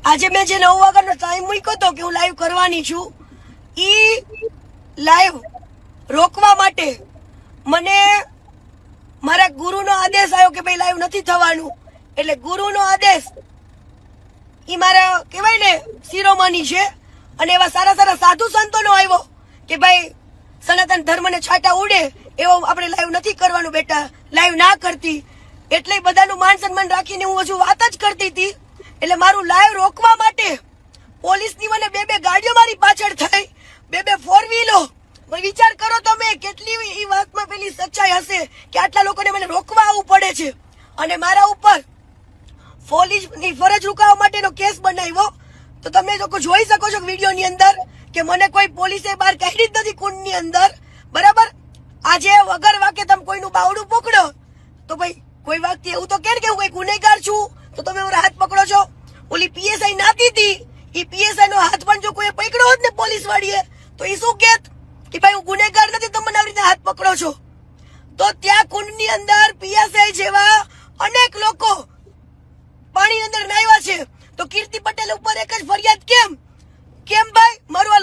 આજે મેં જે 9 વાગ્યાનો ટાઈમ મૂક્યો હતો કે હું લાઈવ કરવાની છું, ઈ લાઈવ રોકવા માટે મને મારા ગુરુનો આદેશ આવ્યો કે ભાઈ લાઈવ નથી થવાનું. એટલે ગુરુનો આદેશ ઈ મારા કહેવાય ને શિરોમણી છે. અને એવા સારા સારા સાધુ સંતોનો આવ્યો કે ભાઈ સનાતન ધર્મને છાંટા ઉડે એવો આપણે લાઈવ નથી કરવાનું બેટા, લાઈવ ના કરતી. એટલે બધાનું માન સન્માન રાખીને હું હજુ વાત જ કરતી હતી. એટલે મારું લાઈવ રોકવા માટે પોલીસની મને બે ગાડીઓ મારી પાછળ થઈ, બે ફોર વ્હીલો. વિચાર કરો તમે કેટલી એ વાતમાં પેલી સચ્ચાઈ હશે કે આટલા લોકોને મને રોકવા આવવું પડે છે. અને મારા ઉપર પોલીસની ફરજ રૂકાવવા માટેનો કેસ બનાવ્યો. તો તમે લોકો જોઈ શકો છો વિડીયોની અંદર કે મને કોઈ પોલીસે બહાર કાઢી જ નથી કુંડની અંદર, બરાબર. આજે વગર વાકે તમે કોઈનું બાવડું પકડો તો ભાઈ કોઈ વ્યક્તિ એવું તો કે હું કોઈ ગુનેગાર છું તો તમે મારા હાથ પકડો છો. ઓલી પીએસઆઈ નાતી હતી, એ પીએસઆઈ નો હાથ પણ જો કોઈ પકડ્યો હોત ને પોલીસ વાળીએ તો એ શું કેત કે ભાઈ હું ગુનેગાર નથી, તમે મને આવી રીતે હાથ પકડો છો. તો ત્યાં કુંડની અંદર પીએસઆઈ જેવા અનેક લોકો પાણીની અંદર નાહ્યા છે. તો કીર્તિ પટેલ ઉપર એક જ ફરિયાદ કેમ ભાઈ? મારું